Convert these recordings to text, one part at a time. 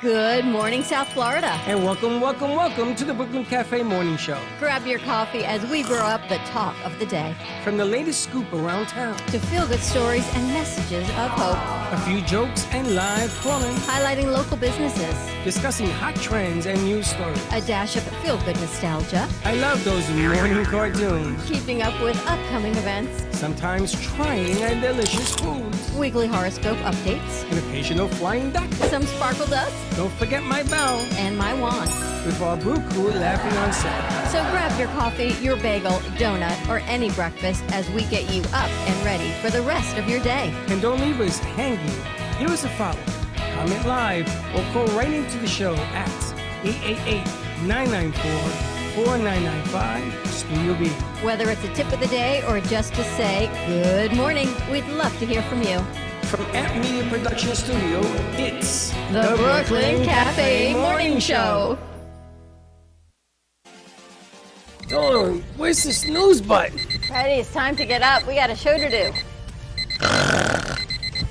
Good morning, South Florida. And welcome to the Brooklyn Cafe Morning Show. Grab your coffee as we brew up the talk of the day. From the latest scoop around town to feel-good stories and messages of hope. A few jokes and live calling. Highlighting local businesses. Discussing hot trends and news stories. A dash of feel-good nostalgia. I love those morning cartoons. Keeping up with upcoming events. Sometimes trying and delicious foods. Weekly horoscope updates. An occasional flying duck. Some sparkle dust. Don't forget my bell. And my wand. With our brew crew laughing on set. So grab your coffee, your bagel, donut, or any breakfast as we get you up and ready for the rest of your day. And don't leave us hanging. Give us a follow, comment live, or call right into the show at 888-994-4995 Studio B. Whether it's a tip of the day or just to say good morning, we'd love to hear from you. From Amp Media Production Studio, it's the Brooklyn Cafe Morning Show. Dawn, where's the snooze button? Freddie, it's time to get up. We got a show to do.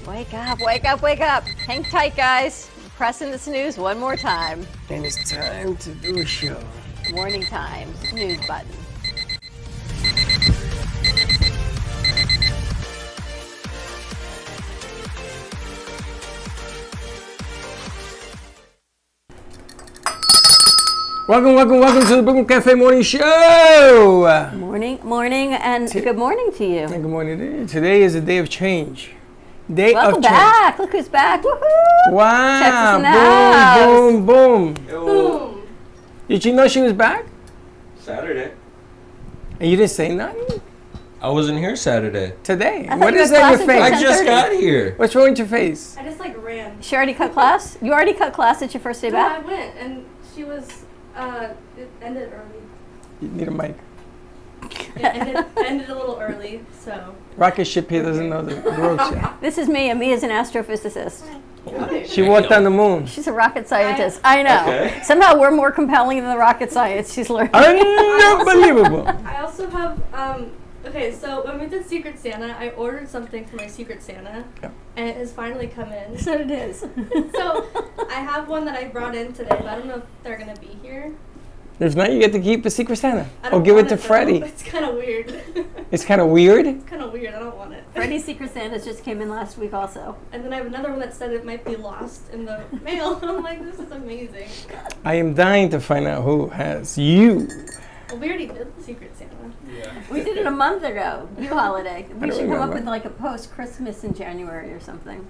Wake up, wake up, wake up. Hang tight, guys. Pressing the snooze one more time. And it's time to do a show. Morning time, snooze button. Welcome to the Brooklyn Cafe Morning Show. Morning, and good morning to you. And good morning to you. Today is a day of change. Welcome back. Look who's back. Woohoo! Wow. Texas in the house. Boom. Boom. Did you know she was back? Saturday. And you didn't say nothing? I wasn't here Saturday. Today. I What you is had that in your class face? until I just 10:30. got here. What's wrong with your face? I just ran. She already cut class? You already cut class at your first day No, I back? went and she was, it ended early. You need a mic. It ended a little early, so. Rocket ship here doesn't know the ropes yet. This is me. Mia's an astrophysicist. She walked on the moon. She's a rocket scientist. I know. Okay. Somehow we're more compelling than the rocket science she's learning. Unbelievable. I also have, okay, so when we did Secret Santa, I ordered something for my Secret Santa, Yeah. and it has finally come in. So it is. So I have one that I brought in today, but I don't know if they're going to be here. If not, you get to keep a Secret Santa. I Or don't give it want to though. Freddie. It's kind of weird. It's kind of weird. It's kind of weird. I don't want it. Freddie's Secret Santas just came in last week also. And then I have another one that said it might be lost in the mail. I'm like, this is amazing. I am dying to find out who has you. Well, we already did the Secret Santa. We did it a month ago. New holiday. We don't should come up remember. with like a post-Christmas in January or something.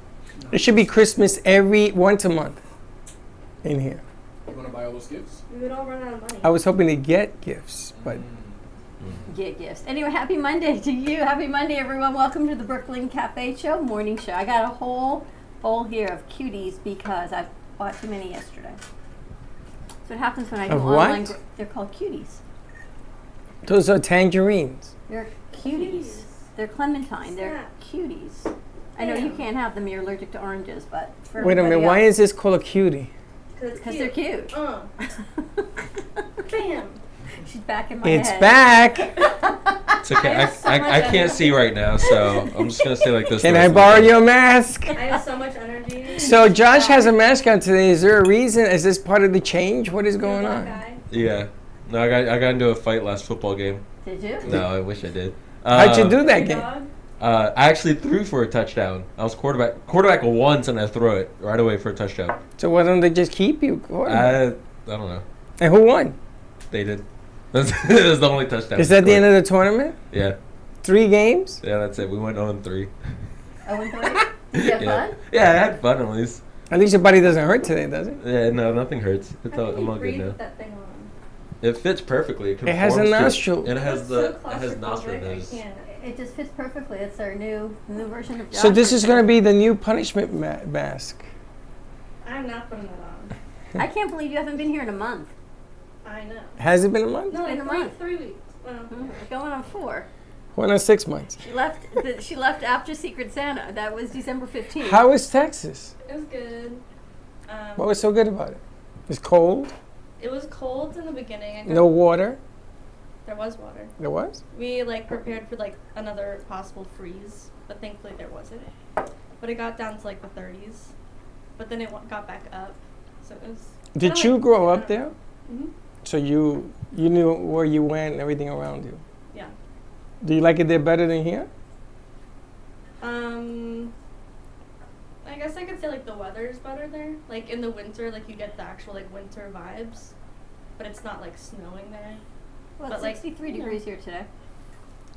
It should be Christmas once a month in here. You want to buy all those gifts? We would all run out of money. I was hoping to get gifts, but Get gifts. Anyway, happy Monday to you. Happy Monday, everyone. Welcome to the Brooklyn Cafe Show morning show. I got a whole bowl here of cuties because I bought too many yesterday. That's what happens when I do Of online. what? They're called cuties. those are tangerines. They're cuties. They're clementine. They're cuties. I know you can't have them. You're allergic to oranges, but for Wait a minute, why is this called a cutie? Because they're cute. Bam. She's back in my It's head. back. It's okay. I can't see right now, so I'm just gonna stay like this. Can the I rest of the borrow day. your mask? I have so much energy. So Josh has a mask on today. Is there a reason? Is this part of the change? What is going on? Yeah. No, I got into a fight last football game. Did you? No, I wish I did. How'd you do that game? I actually threw for a touchdown. I was quarterback once, and I threw it right away for a touchdown. So why don't they just keep you? I don't know. And who won? They did. That's the only touchdown. Is that the end of the tournament? Yeah. 3 games? Yeah, that's it. We went 0-3. Oh, and 3? Did you have Yeah. fun? Yeah, I had fun at least. At least your body doesn't hurt today, does it? Yeah, no, nothing hurts. I'm all good now. That thing on. It fits perfectly. It has a conforms to- nostril. It has It's the so it has nostril claustrophobic, I nose. can't. It just fits perfectly. It's our new version of Josh. So this is going to be the new punishment mask. I'm not putting that on. I can't believe you haven't been here in a month. I know. Has it been a month? No, been like a month. 3 weeks. Well, Going on 4. Going on 6 months. She left after Secret Santa. That was December 15th. How is Texas? it was good. What was so good about it? It's cold. It was cold in the beginning. I got- No water. There was water. There was. We prepared for another possible freeze, but thankfully there wasn't. But it got down to the 30s, but then it got back up. So it was. Did kinda you like- grow I up don't there? know. Mhm. So you knew where you went and everything around you. Yeah. Do you like it there better than here? I guess I could say like the weather's better there. Like in the winter, like you get the actual like winter vibes, but it's not like snowing there. Well, But, it's like, 63 you know. degrees here today.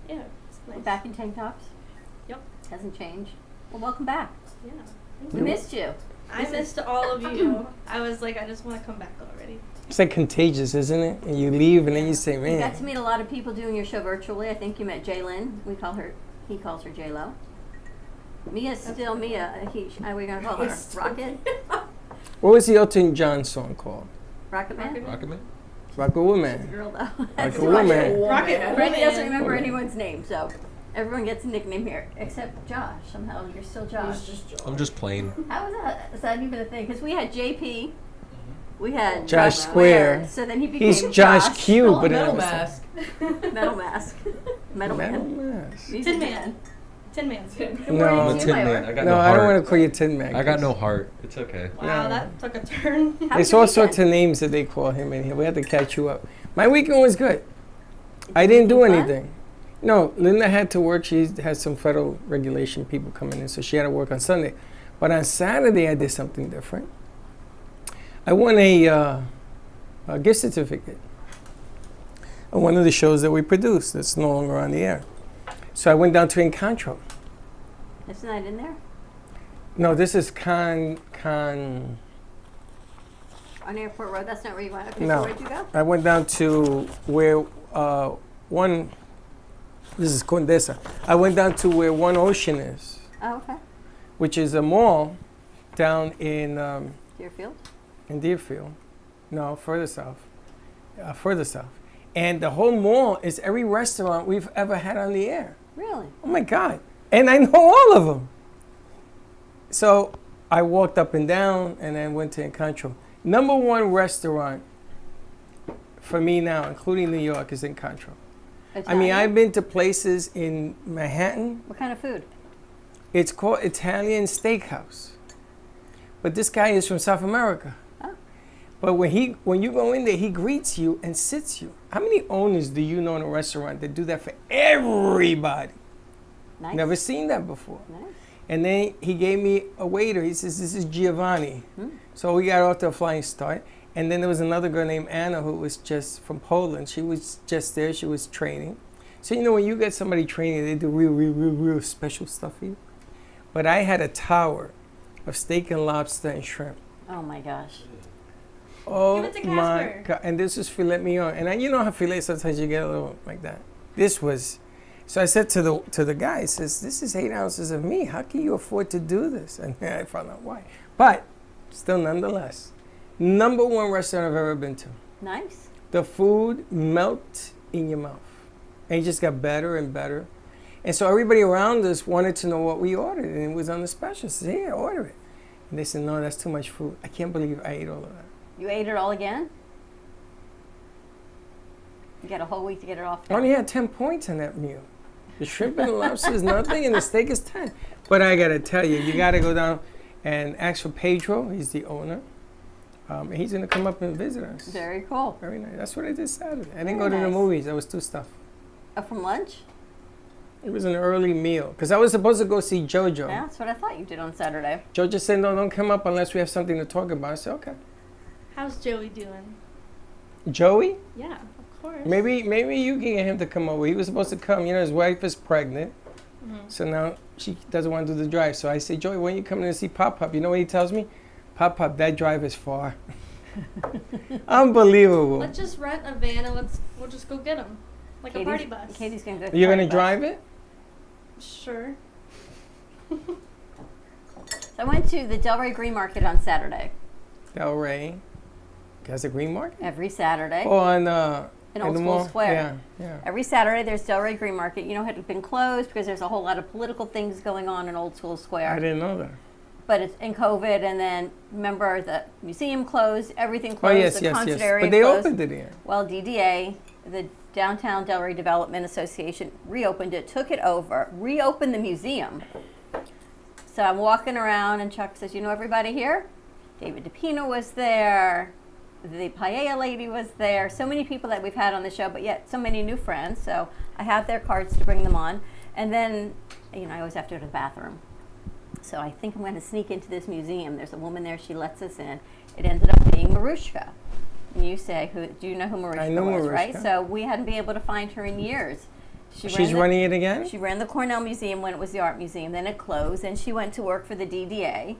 Yeah, it's nice. We're back in tank tops. Yep. Hasn't changed. Well, welcome back. Yeah. We missed you. I missed all of you. I was like, I just want to come back already. It's like contagious, isn't it? And you leave and then you say, You got to man. meet a lot of people doing your show virtually. I think you met Jaylyn. He calls her J-Lo. Mia's still Mia. We're going to call her Rocket. What was the Elton John song called? Rocket Man? Rocket Man? Rocket Woman. Girl, though. Like a woman. Rocket Frankie doesn't Woman. remember anyone's name, so everyone gets a nickname here, except Josh. Somehow you're still Josh. I'm just plain. How is that? Is that even a thing? Because we had JP, we had Josh Square, Square. so then he became He's Josh Josh. Q, but Metal it was Mask. Metal Mask, Metal Metal Man. Mask. He's Tin a Man. Tin Man. Good No. morning I'm to a you, tin my man. lord. I got No, no I heart. don't want to call you Tin Man. I got no heart. It's okay. Wow, No. that took a turn. How There's was your all sorts weekend? of names that they call him in here. We had to catch you up. My weekend was good. I didn't do anything fun? anything. No, Linda had to work. She has some federal regulation people coming in, so she had to work on Sunday. But on Saturday, I did something different. I won a gift certificate on one of the shows that we produced that's no longer on the air. So I went down to Encontro. Isn't that in there? No, this is On Airport Road? That's not where you went. Okay, No. so where'd you go? I went down to where this is Condesa. I went down to where One Ocean is, Oh, okay. which is a mall down in Deerfield? Deerfield. No, further south. Further south. And the whole mall is every restaurant we've ever had on the air. Really? Oh my God. And I know all of them. So I walked up and down and then went to Encontro. Number one restaurant for me now, including New York, is Encontro. I mean, Italian? I've been to places in Manhattan. What kind of food? It's called Italian Steakhouse. But this guy is from South America. Oh. But when you go in there, he greets you and sits you. How many owners do you know in a restaurant that do that for everybody? Nice. Never seen that before. Nice. And then he gave me a waiter. He says, "This is Giovanni." Hmm. So we got off to a flying start. And then there was another girl named Anna who was just from Poland. She was just there. She was training. So, you know, when you get somebody training, they do real special stuff for you. But I had a tower of steak and lobster and shrimp. Oh my gosh. Oh Give it to my Casper. God. And this was filet mignon. And you know how filet, sometimes you get a little like that. This was, so I said to the guy, I says, "This is 8 ounces of meat. How can you afford to do this?" And I found out why. But still, nonetheless, number one restaurant I've ever been to. Nice. The food melt in your mouth. And it just got better and better. And so everybody around us wanted to know what we ordered. And it was on the special. I said, "Yeah, order it." And they said, "No, that's too much food." I can't believe I ate all of that. You ate it all again? You got a whole week to get it off. I only had 10 points on that meal. The shrimp and the lobster is nothing, and the steak is 10. But I got to tell you, you got to go down and ask for Pedro. He's the owner. And he's going to come up and visit us. Very cool. Very nice. That's what I did Saturday. I didn't Very go to the nice. movies. I was too stuffed. From lunch? It was an early meal because I was supposed to go see JoJo. Yeah, that's what I thought you did on Saturday. JoJo said, "No, don't come up unless we have something to talk about." I said, "Okay." How's Joey doing? Joey, Yeah, of course. maybe you can get him to come over. He was supposed to come. You know, his wife is pregnant, so now she doesn't want to do the drive. So I say, "Joey, when you coming to see Pop Pop?" You know what he tells me? "Pop Pop, that drive is far." Unbelievable. Let's just rent a van and we'll just go get him, like a party bus. Katie's gonna go. You're party gonna bus. drive it? Sure. So I went to the Delray Green Market on Saturday. Delray. Has a green market? Every Saturday. Oh, on In in Old the School mall? Square. Yeah, yeah. Every Saturday there's Delray Green Market. You know, it had been closed because there's a whole lot of political things going on in Old School Square. I didn't know that. But it's in COVID, and then remember the museum closed, everything Oh closed, yes, the yes, concert yes. area But they closed. opened it here. Well, DDA, the Downtown Delray Development Association, reopened it, took it over, reopened the museum. So I'm walking around, and Chuck says, "You know everybody here?" David DePino was there. The Paella lady was there. So many people that we've had on the show, but yet so many new friends. So I have their cards to bring them on. And then, I always have to go to the bathroom. So I think I'm going to sneak into this museum. There's a woman there. She lets us in. It ended up being Marushka. And you say, do you know who Marushka I know was, Marushka. right? So we hadn't been able to find her in years. She's running it again? She ran the Cornell Museum when it was the art museum. Then it closed. And she went to work for the DDA.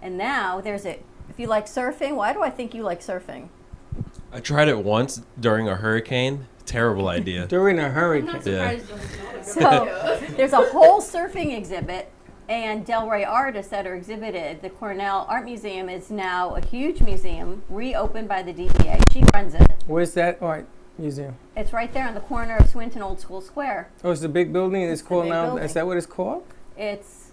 And now if you like surfing, why do I think you like surfing? I tried it once during a hurricane. Terrible idea. During a I'm hurricane. not Yeah. surprised. So there's a whole surfing exhibit, and Delray artists that are exhibited. The Cornell Art Museum is now a huge museum, reopened by the DDA. She runs it. Where's that art museum? It's right there on the corner of Swinton Old School Square. Oh, it's the big building. It's the called big now. building. Is that what it's called? It's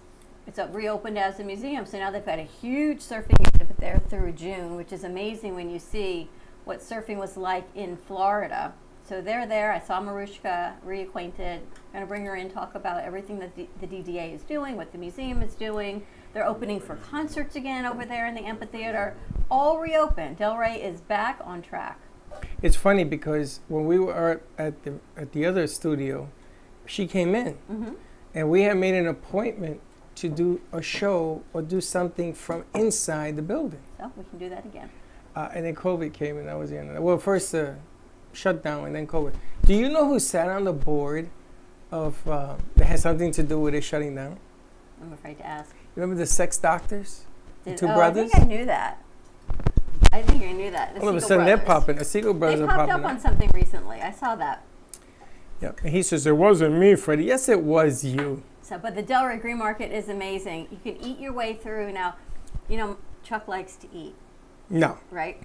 reopened as a museum, so now they've got a huge surfing exhibit there through June, which is amazing when you see what surfing was like in Florida. So they're there. I saw Marushka, reacquainted. Going to bring her in, talk about everything that the DDA is doing, what the museum is doing. They're opening for concerts again over there in the amphitheater. All reopened. Delray is back on track. It's funny because when we were at the other studio, she came in, and we had made an appointment to do a show or do something from inside the building. So we can do that again. And then COVID came, and that was the end of that. Well, first shutdown, and then COVID. Do you know who sat on the board of that has something to do with it shutting down? I'm afraid to ask. You remember the Sex Doctors? The two I brothers? think I knew that. The All of a Siegel sudden, they're brothers. popping. The Siegel brothers They are popped popping up on something recently. I saw that. Yeah. And he says, it wasn't me, Freddie. Yes, it was you. So, but the Delray Green Market is amazing. You can eat your way through. Now, Chuck likes to eat, No. right?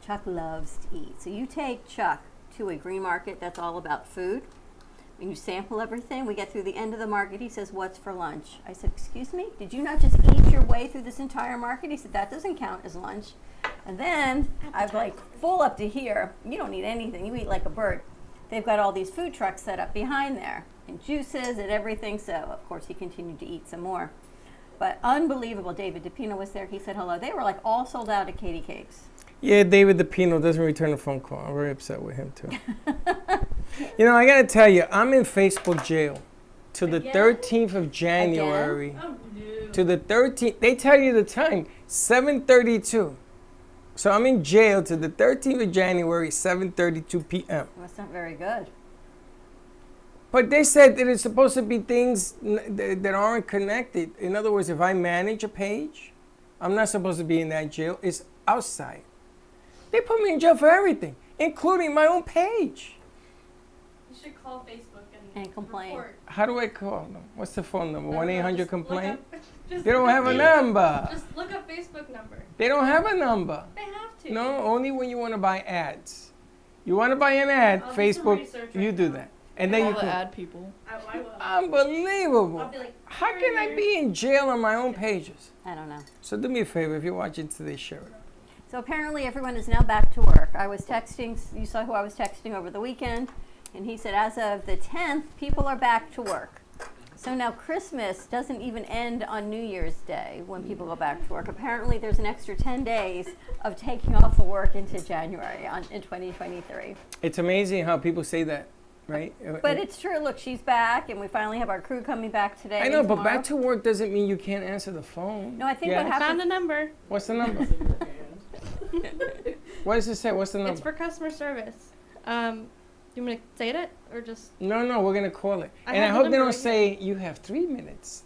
Chuck loves to eat. So you take Chuck to a green market that's all about food. When you sample everything, we get through the end of the market. He says, "What's for lunch?" I said, "Excuse me? Did you not just eat your way through this entire market?" He said, "That doesn't count as lunch." And then I'm like, full up to here. You don't need anything. You eat like a bird. They've got all these food trucks set up behind there and juices and everything. So, of course, he continued to eat some more. But unbelievable. David DePino was there. He said hello. They were like all sold out at Katie Cakes. Yeah, David DePino doesn't return a phone call. I'm very upset with him, too. I got to tell you, I'm in Facebook jail to the 13th of January. Oh, no. To the 13th. They tell you the time, 7:32. So I'm in jail to the 13th of January, 7:32 p.m. Well, that's not very good. But they said that it's supposed to be things that aren't connected. In other words, if I manage a page, I'm not supposed to be in that jail. It's outside. They put me in jail for everything, including my own page. You should call Facebook And complain. report. How do I call them? What's the phone number? I don't know, 1-800 just complain? look up- just They don't look up have a Facebook- number. Just look up Facebook number. They don't have a number. They have to. No, only when you want to buy ads. You want to buy an ad, I'll do some Facebook, research you right do now. that. And then All you the can. ad people. I will. Unbelievable. I'll be like, How "You're can I here." be in jail on my own pages? I don't know. So do me a favor, if you're watching today, share it. So apparently everyone is now back to work. I was texting, you saw who I was texting over the weekend, and he said as of the 10th, people are back to work. So now Christmas doesn't even end on New Year's Day when people go back to work. Apparently there's an extra 10 days of taking off of work into January in 2023. It's amazing how people say that, right? But it's true. Look, she's back, and we finally have our crew coming back today. I know, and but tomorrow. back to work doesn't mean you can't answer the phone. No, I think Yeah. what I found happened. a number. What's the number? What does it say? What's the number? It's for customer service. You want me to say it or just? No, we're going to call it. I And I have the hope they number don't right say, you have 3 minutes.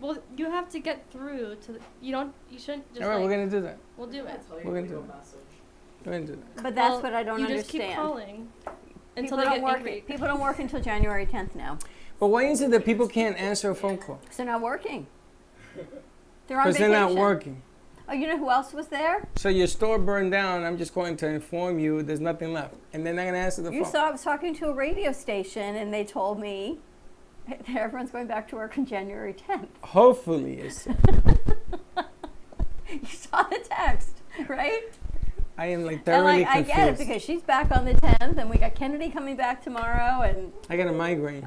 Well, you have to get through to. You shouldn't just. All right, like, we're going to do that. We'll do it. We're going to do that. We're going to do that. But that's Well, what I don't you understand. just keep calling until People they don't get work. angry. People don't work until January 10th now. But why is it that people can't answer a phone call? So they're not working. They're on Because vacation. they're not working. Oh, you know who else was there? So your store burned down. I'm just going to inform you there's nothing left. And they're not going to answer the You phone. saw I was talking to a radio station, and they told me that everyone's going back to work on January 10th. Hopefully it's. You saw the text, right? I am like And thoroughly I confused. get it because she's back on the 10th, and we got Kennedy coming back tomorrow, and I got a migraine.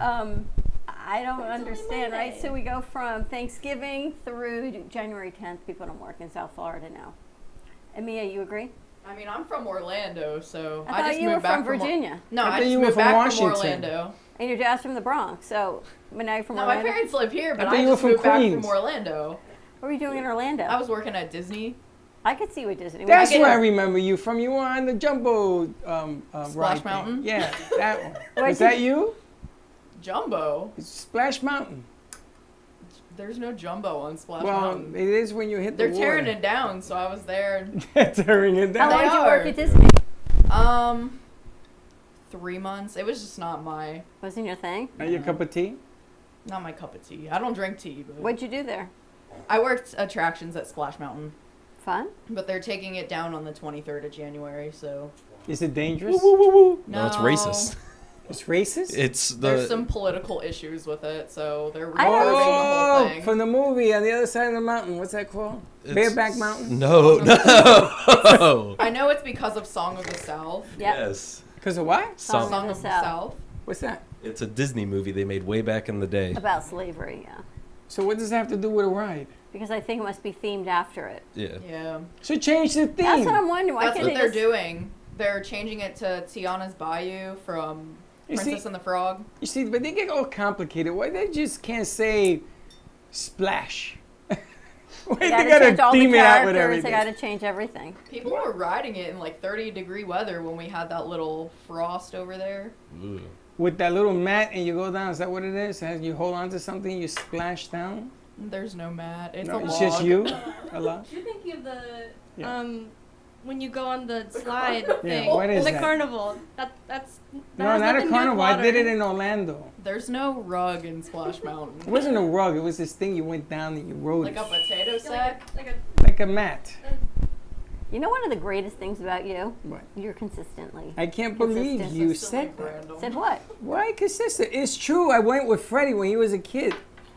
I don't only understand, right? Monday. So we go from Thanksgiving through January 10th. People don't work in South Florida now. And Mia, you agree? I mean, I'm from Orlando, so I I thought just you were moved back from Virginia. No, I I thought just you were moved from back Washington. from Orlando. And your dad's from the Bronx, so but now you're from No, my Orlando. parents live here, but thought I you were just from moved back Queens. from Orlando. What were you doing in Orlando? I was working at Disney. I could see what Disney. That's What'd you where I do? remember you from. You were on the Jumbo Splash ride thing. Mountain? Yeah, that one. Where'd Was that you- you? Jumbo. It's Splash Mountain. There's no Jumbo on Splash Well, Mountain. it is when you hit They're the tearing water. it down, so I was there. Tearing it How down. long They did you work are. at Disney? 3 months. It was just not Wasn't your thing? Are you a cup of tea? not my cup of tea. I don't drink tea, but What'd you do there? I worked attractions at Splash Mountain, Fun? but they're taking it down on the 23rd of January, so Is it dangerous? No, it's racist. It's racist? It's there's the some political issues with it, so they're I removing never the whole Oh, thing. from the movie on the other side of the mountain. What's that called? It's- Bareback Mountain? no, no. I know it's because of Song of the South. Yep. Yes. Because of what? Song Song of of the the South. South. What's that? It's a Disney movie they made way back in the day. About slavery, yeah. So what does that have to do with a ride? Because I think it must be themed after it. Yeah. Yeah. So change the theme. That's what I'm wondering. Why That's can't what they they're just... doing. They're changing it to Tiana's Bayou from You Princess see- and the Frog. You see, but they get all complicated. Why they just can't say splash? Why They they gotta gotta change all the theme it out with characters. They everything? gotta change everything. People were riding it in like 30-degree weather when we had that little frost over there. Ooh. With that little mat and you go down, is that what it is? As you hold on to something, you splash down? There's no mat. It's No, a it's log. just you? A lot? You're thinking of the Yeah. when you go on the slide Yeah, thing. what is the that? carnival. That No, has not a nothing to do with carnival. I did it water. in Orlando. There's no rug in Splash It Mountain. wasn't a rug. It was this thing you went down and you rode Like a it. potato Yeah, sack. Like a mat. You know one of the greatest things about you? What? You're consistently. I can't believe Consistent. you Consistently said that. random. Said what? Why consistent? It's true. I went with Freddie when he was a kid.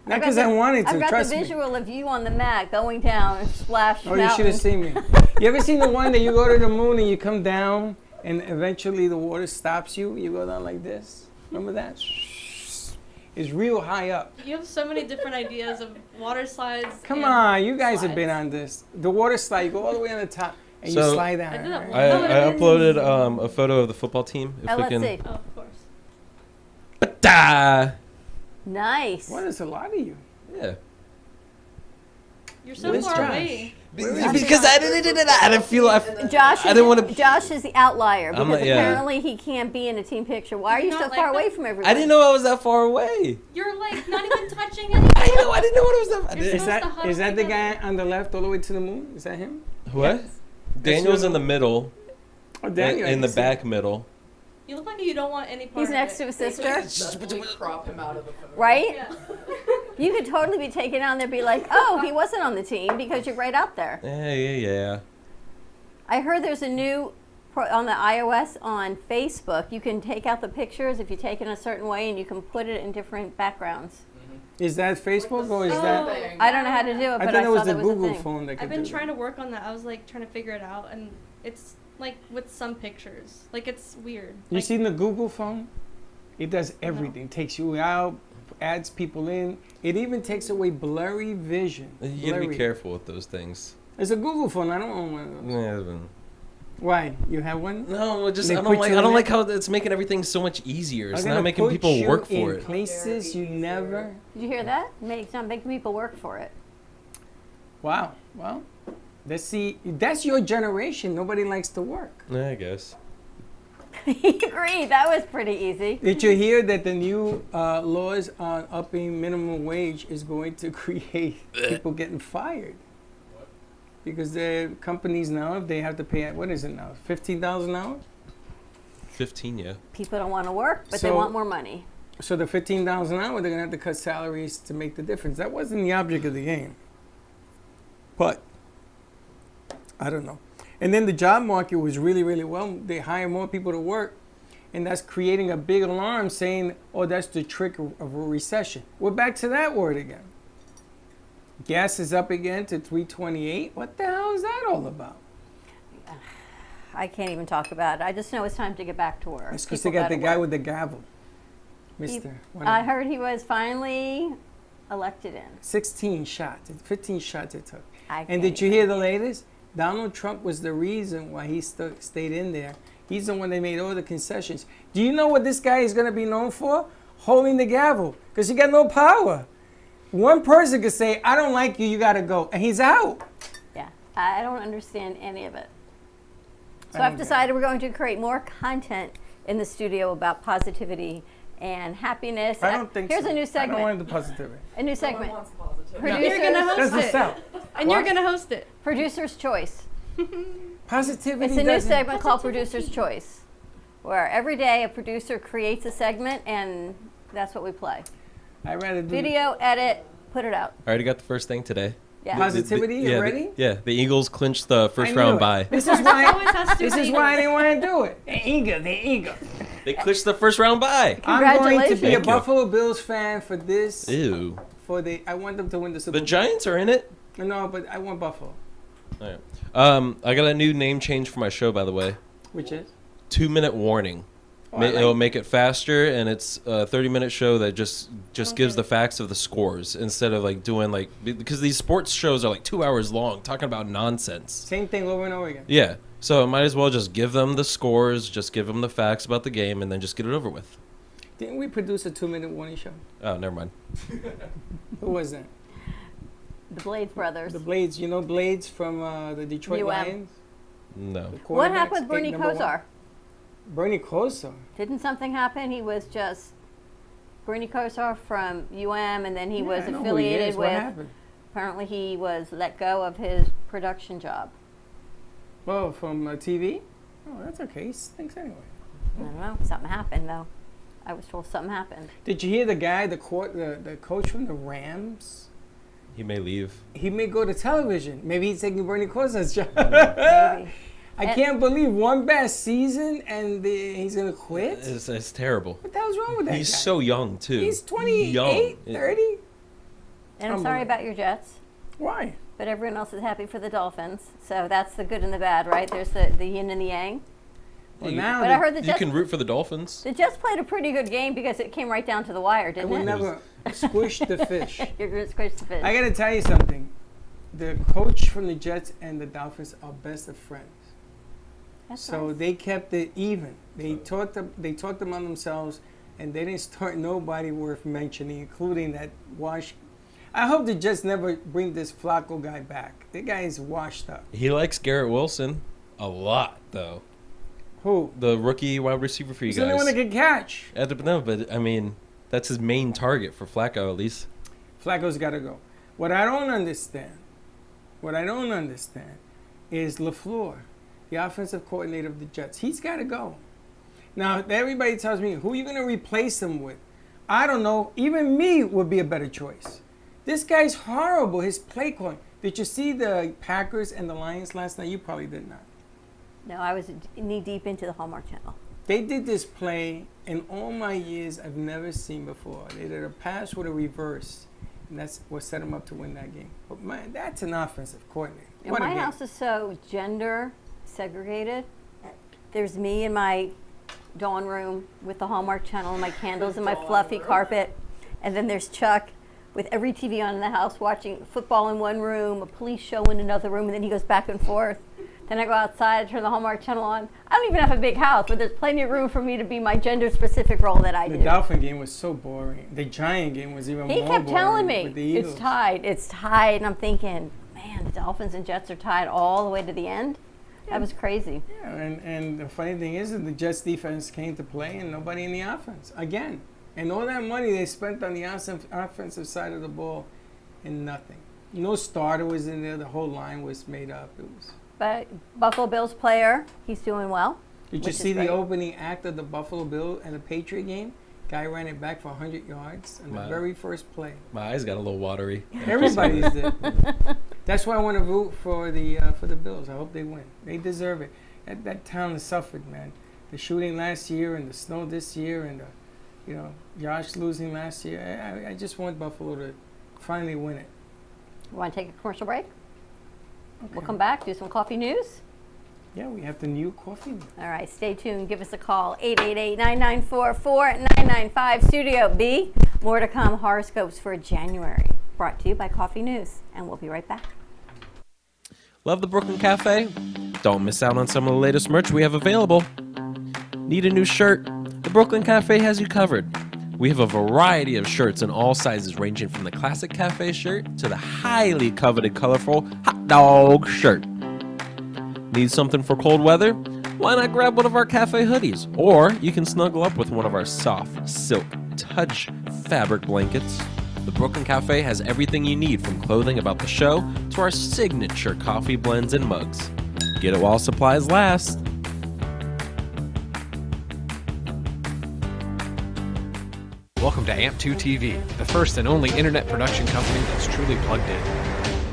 Not I've got because I the- wanted to, I've got trust the me. visual of you on the mat going down and splash Oh, you should have seen me. You ever seen the one that you go to the moon and you come down and eventually the water stops you? You go down like this. Remember that? It's real high up. You have so many different ideas of water slides. Come and on, you guys have been slides. on this. The water slide, you go all the way on the top and you So- slide down. I did that right? once. I, No, but I it is- uploaded a photo of the football team. If Oh, we let's can. see. Oh, of course. Ta! Nice. What is a lot of you? Yeah. You're so Where's far Josh? away. Because I didn't feel. Josh, I didn't want to. Josh is the outlier because not- yeah. apparently he can't be in a team picture. Why are Did you you so not far like away that? from everyone? I didn't know I was that far away. You're like not even touching anything. I know. I didn't know what I was that. I You're didn't. Is supposed to that huddle is that the guy together. on the left all the way to the moon? Is that him? What? Daniel's in the middle. Oh, Daniel, I In the can see. back middle. You look like you don't want any part He's of next it. to his sister, Definitely crop him out of the photo. right? Yeah. You could totally be taken on there and be like, oh, he wasn't on the team because you're right out there. Yeah. I heard there's a new, on the iOS on Facebook, you can take out the pictures if you take it in a certain way and you can put it in different backgrounds. Is that Facebook or is Oh. that? Thing. I don't know how to do it, I but thought I it saw was the that was a Google thing. phone that could I've been do trying to work on that. I was like trying to figure it out, and it's like with some pictures, like it's weird. You Like, seen the Google phone? It does everything. Takes you out, adds people in. It even takes away blurry vision. You gotta be Blurry. careful with those things. It's a Google phone. I don't own one of those. Yeah. Why? You have one? No, just They I put don't like. you I in don't there? like how it's making everything so much easier. It's I'm not gonna making put people you work for in it. places you never. Did you hear that? It's not making people work for it. Wow. Well, let's see. That's your generation. Nobody likes to work. Yeah, I guess. He agreed. That was pretty easy. Did you hear that the new laws on upping minimum wage is going to create people getting fired? Because the companies now, they have to pay, what is it now, $15 an hour? 15, yeah. People don't want to work, but they So- want more money. So the $15 an hour, they're gonna have to cut salaries to make the difference. That wasn't the object of the game. But I don't know. And then the job market was really, really well. They hire more people to work, and that's creating a big alarm saying, "Oh, that's the trick of a recession." We're back to that word again. Gas is up again to 328. What the hell is that all about? I can't even talk about it. I just know it's time to get back to work. It's because they People got the gotta guy work. with the gavel, Mister. I heard he was finally elected in. 16 shots, 15 shots it took. I And can't did you even- hear the latest? Donald Trump was the reason why he stayed in there. He's the one that made all the concessions. Do you know what this guy is going to be known for? Holding the gavel, because he got no power. One person could say, I don't like you, you got to go, and he's out. Yeah, I don't understand any of it. So I I've don't get decided we're going to create more content in the studio about positivity and happiness. I don't think Here's so. a new I don't segment. want the positivity. A new segment. And you're gonna host Doesn't it. sell. And What? you're gonna host it. Producer's Choice. Positivity It's a new doesn't- segment called Producer's Choice, where every day a producer creates a segment, and that's what we play. I'd rather do Video, edit, put it out. I already got the first thing today. Yeah. Positivity yeah, already? Yeah, the Eagles clinched the I first knew round it. bye. This is why. Always has to This be is why I didn't want to do it. They're eager. They clinched the first round bye. I'm going to be a Congratulations. Thank you. Buffalo Bills fan for this. Ew. I want them to win the Super The Bowl. Giants are in it. No, but I want Buffalo. All right. I got a new name change for my show, by the way. Which is? 2-minute warning. Oh, I like It'll it. make it faster, and it's a 30-minute show that just gives the facts of the scores instead of like doing like, because these sports shows are like 2 hours long talking about nonsense. Same thing over and over again. Yeah. So I might as well just give them the scores, just give them the facts about the game, and then just get it over with. Didn't we produce a 2-minute warning show? Oh, never mind. Who was that? The Blades Brothers. The Blades. You know Blades from the Detroit UM. Lions? No. The What quarterbacks, happened with Bernie number one. Kosar? Bernie Kosar. Didn't something happen? He was just Bernie Kosar from UM, and then he was I know who he affiliated is. What with. happened? Apparently, he was let go of his production job. Oh, from TV? Oh, that's okay. He stinks anyway. I don't know. Something happened, though. I was told something happened. Did you hear the guy, the coach from the Rams? He may leave. He may go to television. Maybe he's taking Bernie Kosar's job. Maybe. I can't believe one bad season and he's going to quit. It's terrible. What the hell's wrong with that He's guy? so young, too. He's 28, Young. 30? And I'm sorry Unbelievable. about your Jets, Why? but everyone else is happy for the Dolphins. So that's the good and the bad, right? There's the yin and the yang. Well, You- now But I heard the You Jets. can root for the Dolphins. The Jets played a pretty good game because it came right down to the wire, I didn't will it? never squish the fish. You're going to squish the fish. I got to tell you something. The coach from the Jets and the Dolphins are best of friends. That's So nice. they kept it even. They talked among themselves, and they didn't start nobody worth mentioning, including that wash. I hope the Jets never bring this Flacco guy back. The guy is washed up. He likes Garrett Wilson a lot, though. Who? The rookie wide receiver for you He's the only one that guys. can catch. No, but I mean, that's his main target for Flacco, at least. Flacco's got to go. What I don't understand is LaFleur, the offensive coordinator of the Jets. He's got to go. Now, everybody tells me, who are you going to replace him with? I don't know. Even me would be a better choice. This guy's horrible, his play calling. Did you see the Packers and the Lions last night? You probably did not. No, I was knee deep into the Hallmark Channel. They did this play in all my years I've never seen before. They did a pass with a reverse, and that's what set them up to win that game. But man, that's an offensive coordinator. And What a my game. house is so gender segregated. There's me in my dawn room with the Hallmark Channel and my candles and my fluffy carpet. And then there's Chuck with every TV on in the house watching football in one room, a police show in another room, and then he goes back and forth. Then I go outside, turn the Hallmark Channel on. I don't even have a big house, but there's plenty of room for me to be my gender-specific role that I The do. Dolphin game was so boring. The Giant game was even He more kept boring telling with the me, Eagles. it's tied. And I'm thinking, man, the Dolphins and Jets are tied all the way to the end. That was crazy. Yeah, and the funny thing is that the Jets defense came to play and nobody in the offense again. And all that money they spent on the offensive side of the ball and nothing. No starter was in there. The whole line was made up. It was. But Buffalo Bills player, he's doing well. Did you which is see the great. opening act of the Buffalo Bill and the Patriot game? Guy ran it back for 100 yards in the Wow. very first play. My eyes got a little watery. Everybody's did. That's why I want to root for the Bills. I hope they win. They deserve it. That town has suffered, man. The shooting last year and the snow this year and Josh losing last year. I just want Buffalo to finally win it. You want to take a commercial break? Okay. We'll come back, do some coffee news. Yeah, we have the new coffee. All right, stay tuned. Give us a call, 888-994-4995, Studio B. More to come, horoscopes for January. Brought to you by Coffee News. And we'll be right back. Love the Brooklyn Cafe? Don't miss out on some of the latest merch we have available. Need a new shirt? The Brooklyn Cafe has you covered. We have a variety of shirts in all sizes, ranging from the classic cafe shirt to the highly coveted colorful hot dog shirt. Need something for cold weather? Why not grab one of our cafe hoodies? Or you can snuggle up with one of our soft, silk, touch fabric blankets. The Brooklyn Cafe has everything you need, from clothing about the show to our signature coffee blends and mugs. Get it while supplies last. Welcome to AMP2 TV, the first and only internet production company that's truly plugged in.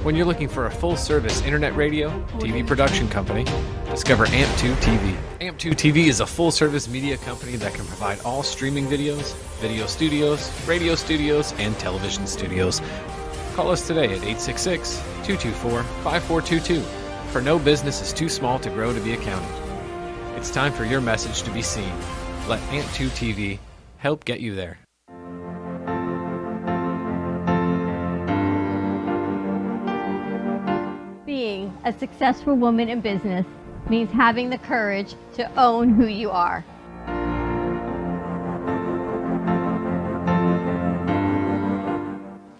When you're looking for a full-service internet radio, TV production company, discover AMP2 TV. AMP2 TV is a full-service media company that can provide all streaming videos, video studios, radio studios, and television studios. Call us today at 866-224-5422, for no business is too small to grow to be accounted. It's time for your message to be seen. Let AMP2 TV help get you there. Being a successful woman in business means having the courage to own who you are.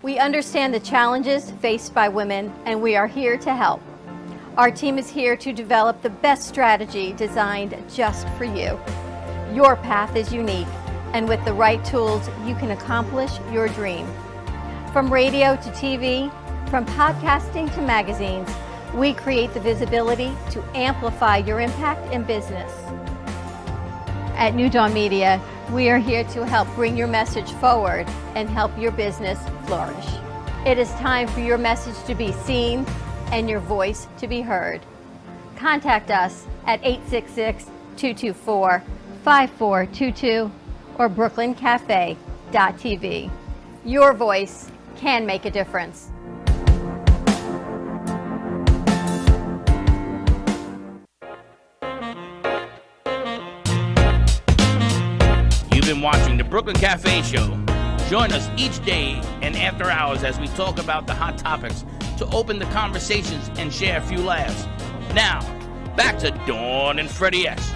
We understand the challenges faced by women, and we are here to help. Our team is here to develop the best strategy designed just for you. Your path is unique, and with the right tools, you can accomplish your dream. From radio to TV, from podcasting to magazines, we create the visibility to amplify your impact in business. At New Dawn Media, we are here to help bring your message forward and help your business flourish. It is time for your message to be seen and your voice to be heard. Contact us at 866-224-5422 or brooklyncafe.tv. Your voice can make a difference. You've been watching the Brooklyn Cafe Show. Join us each day and after hours as we talk about the hot topics to open the conversations and share a few laughs. Now, back to Dawn and Freddie S.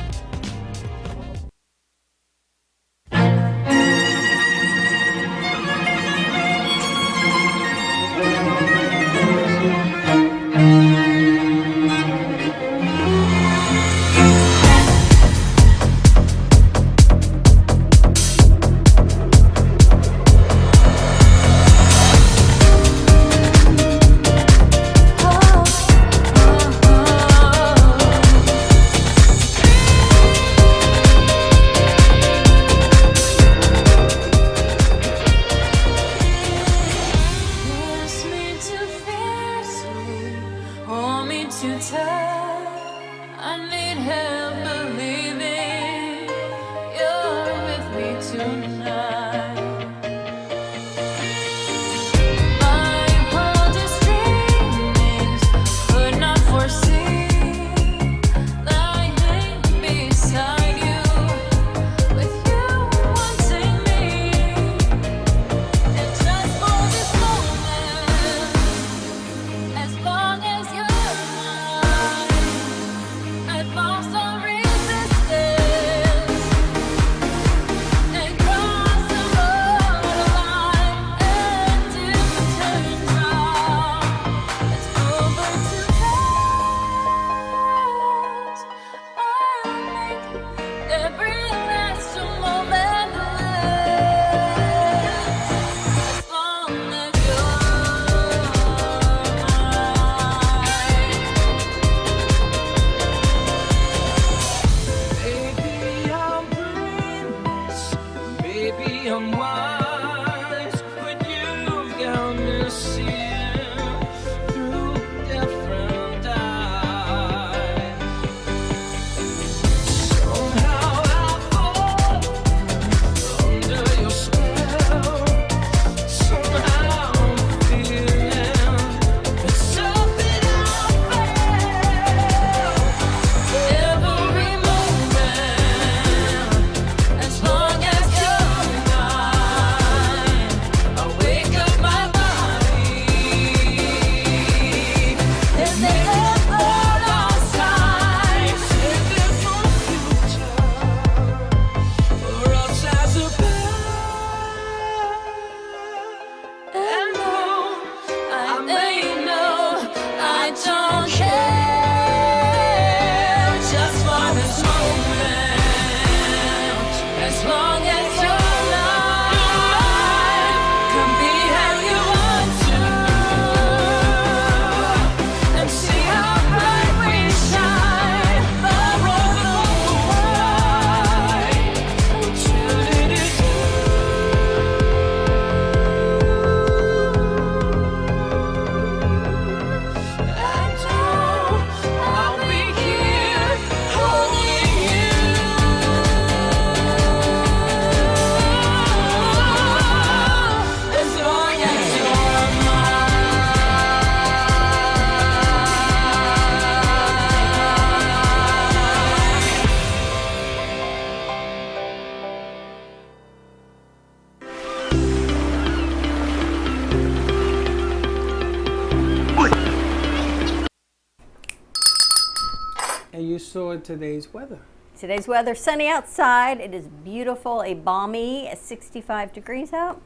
you saw today's weather. Today's weather, sunny outside. It is beautiful, a balmy 65 degrees out.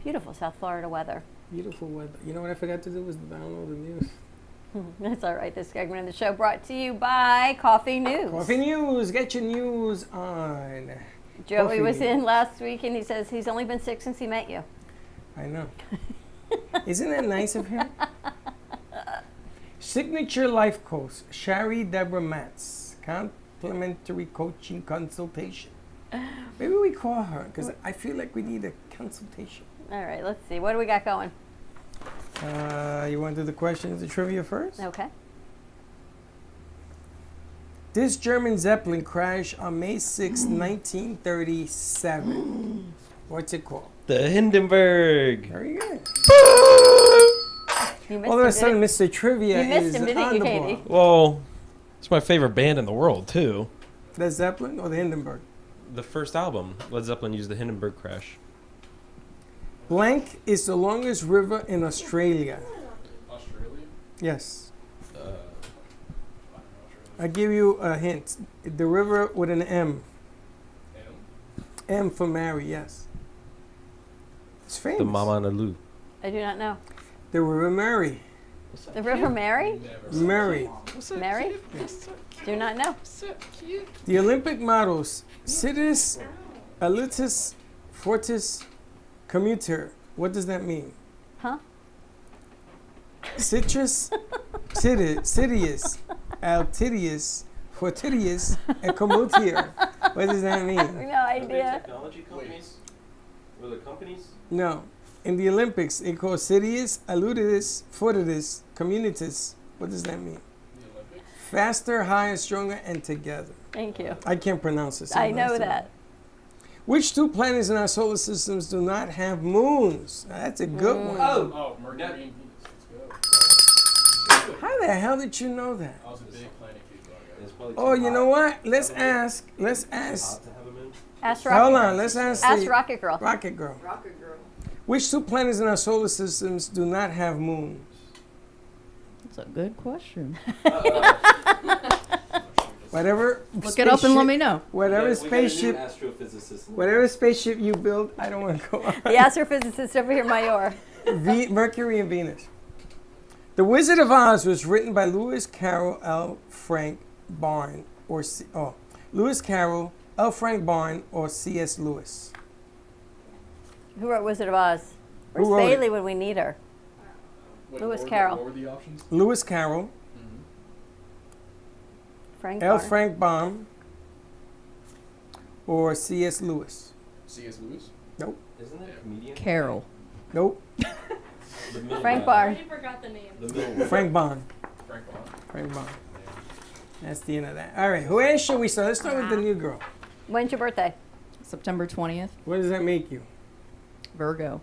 Beautiful South Florida weather. Beautiful weather. You know what I forgot to do was download the news. That's all right. This segment of the show brought to you by Coffee News. Coffee News. Get your news on. Joey Coffee was in News. last week and he says he's only been sick since he met you. I know. Isn't that nice of him? Signature Life Coach, Shari Deborah Matz. Complimentary coaching consultation. Maybe we call her because I feel like we need a consultation. All right, let's see. What do we got going? You want to do the questions, the trivia first? Okay. This German Zeppelin crashed on May 6, 1937. What's it called? The Hindenburg. Very good. You missed All of a him, sudden, didn't Mr. Trivia You missed is him, didn't on you, the Katie? ball. Well, it's my favorite band in the world too. The Zeppelin or the Hindenburg? The first album, Led Zeppelin used the Hindenburg crash. Blank is the longest river in Australia. Australia? Yes. I give you a hint. The river with an M. M for Mary, yes. It's famous. The Mama Nalu. I do not know. The River Mary. The River Mary? Mary. Mary? Do not know. The Olympic models, Citus, Alutus, Fortis, Commuter. What does that mean? Huh? Citrus, Citius, Altidius, Fortidius, and Commutier. What does that mean? No idea. Technology companies? Were the companies? No. In the Olympics, it calls Citius, Aludidus, Fortidus, Communitus. What does that mean? Faster, higher, stronger, and together. Thank you. I can't pronounce it. so I know that's it. that. Which two planets in our solar systems do not have moons? Now, that's a good one. Oh, Mercury and Venus. Let's go. How the hell did you know that? I was a big Planet Geek guy. Oh, you know what? Let's ask. Ask Hold Rocket, on. Let's ask Ask the Rocket Girl. Rocket Girl. Rocket Girl. Which two planets in our solar systems do not have moons? That's a good question. Whatever. Look it up and let me know. Whatever spaceship. Whatever spaceship you build, I don't want to go on. The astrophysicist over here, Mayor. Mercury and Venus. The Wizard of Oz was written by Lewis Carroll, L. Frank Baum, or Lewis Carroll, L. Frank Baum, or C.S. Lewis. Who wrote Wizard of Oz? Where's Who wrote Bailey when we need her? Lewis Carroll. What were the options? Lewis Carroll, Frank L. Barr. Frank Baum, or C.S. Lewis. C.S. Lewis? Nope. Isn't it a comedian? Carol. Nope. Frank I Barr. already forgot the name. Frank Baum. Frank Baum. Frank Baum. That's the end of that. All right. Who else should we start? Let's start with the new girl. When's your birthday? September 20th. What does that make you? Virgo.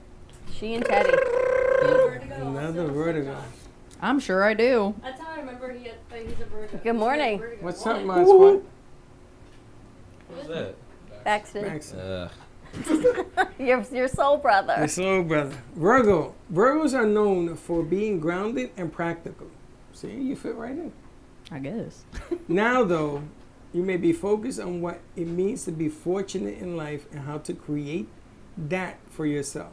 She and Teddy. Vertigo. Another vertigo. I'm sure I do. That's how I remember he's a Virgo. Good morning. Vertigo. What's up, Mod Squad? What's that? Baxter. Max. Your soul brother. Your soul brother. Virgo. Virgos are known for being grounded and practical. See, you fit right in. I guess. Now, though, you may be focused on what it means to be fortunate in life and how to create that for yourself.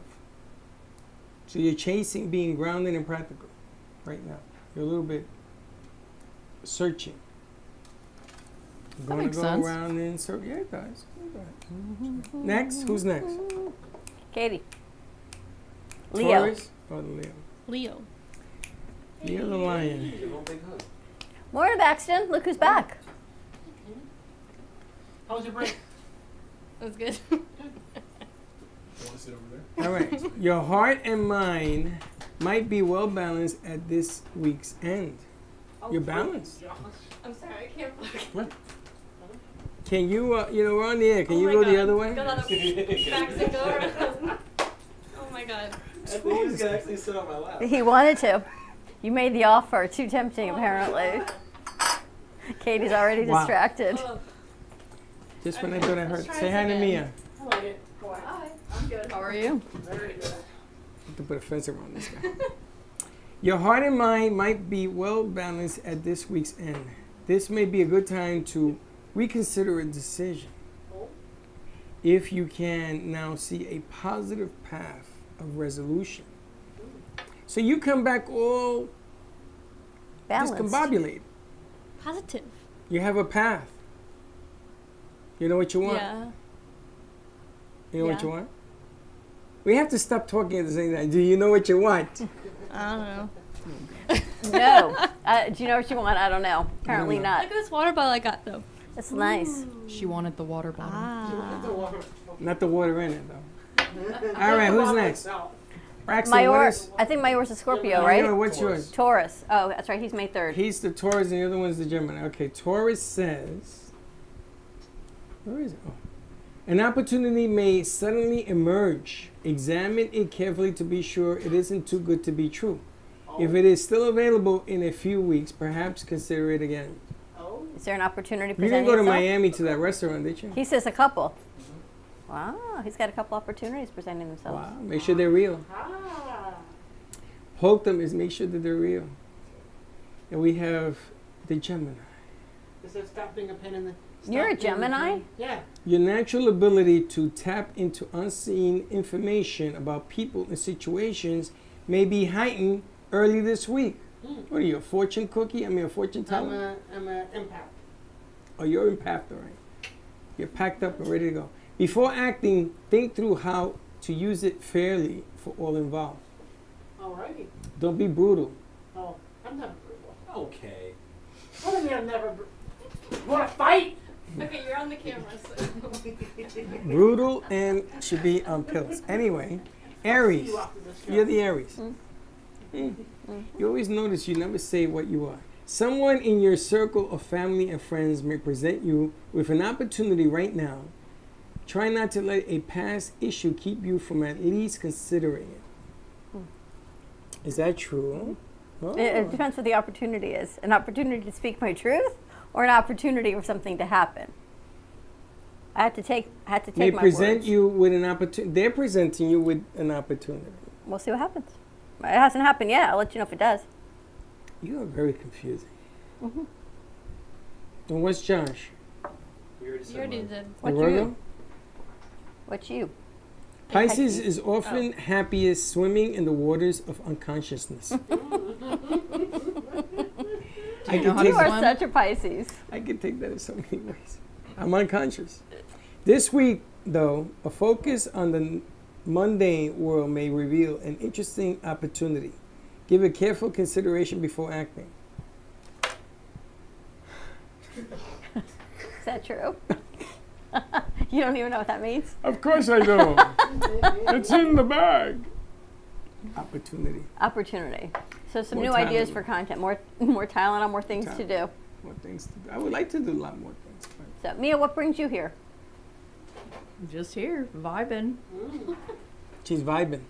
So you're chasing being grounded and practical right now. You're a little bit searching. That makes sense. Around in circle. Yeah, it does. Next, who's next? Katie. Leo. Taurus or Leo? Leo. Leo the lion. Morning, Baxton. Look who's back. How was your break? That was good. Want to sit over there? All right. Your heart and mind might be well balanced at this week's end. You're balanced. I'm sorry, I can't look. Can you, we're on the air. Can Oh you my go God. the other way? Go that way. Back to go around. Oh my god. actually sit on my lap. He wanted to. You made the offer. Too tempting, apparently. Katie's already Wow. distracted. Oh, Just when I thought I heard. try Say this hi to again. Mia. I like it. Hi. I'm good. How are you? Very good. I have to put a fence around this guy. Your heart and mind might be well balanced at this week's end. this may be a good time to reconsider a decision. If you can now see a positive path of resolution. So you come back all Balanced. discombobulated. Positive. You have a path. You know what you want? Yeah. You know what Yeah. you want? We have to stop talking at the same time. Do you know what you want? I don't know. No. Do you know what you want? I don't know. Apparently know. not. Look at this water bottle I got though. It's nice. She wanted the water bottle. Not the water in it, though. All right, who's next? Braxton, what Mayor, is- I think Mayor's a Scorpio, Mayor, right? what's yours? Taurus. Oh, that's right. He's May 3rd. He's the Taurus and the other one's the Gemini. Okay, Taurus says, where is it? Oh. An opportunity may suddenly emerge. Examine it carefully to be sure it isn't too good to be true. If it is still available in a few weeks, perhaps consider it again. Is there an opportunity You presenting didn't go to itself? Miami to that restaurant, did you? He says a couple. Wow, he's got a couple opportunities presenting themselves. Wow, make sure they're real. Poke them is make sure that they're real. And we have the Gemini. Is it stop being a pain in the... You're a stop being Gemini? pain? Yeah. Your natural ability to tap into unseen information about people and situations may be heightened early this week. What are you, a fortune cookie? I mean, a fortune teller? I'm a empath. Oh, you're empath, all right. You're packed up and ready to go. Before acting, think through how to use it fairly for all involved. Alrighty. Don't be brutal. Oh, I'm not brutal. Okay. What do you mean I'm never Want to fight? Okay, you're on the camera. So. Brutal and should be on pills. Anyway, Aries. You're the Aries. You always notice you never say what you are. Someone in your circle of family and friends may present you with an opportunity right now. Try not to let a past issue keep you from at least considering it. Is that true? Oh. It depends what the opportunity is. An opportunity to speak my truth, or an opportunity for something to happen. I had to take They my present words. you with an opportunity. They're presenting you with an opportunity. We'll see what happens. It hasn't happened yet. I'll let you know if it does. You are very confusing. And what's Josh? You already did. What's Virgo? you? What's you? Pisces is often happiest swimming in the waters of unconsciousness. I know can how take You are swim? such a Pisces. I can take that in so many ways. I'm unconscious. This week, though, a focus on the mundane world may reveal an interesting opportunity. Give it careful consideration before acting. Is that true? You don't even know what that means? Of course I do. It's in the bag. Opportunity. Opportunity. So some More new ideas talent. for content, more talent on more things to do. More things to do. I would like to do a lot more things. But So Mia, what brings you here? Just here, vibing. she's vibing.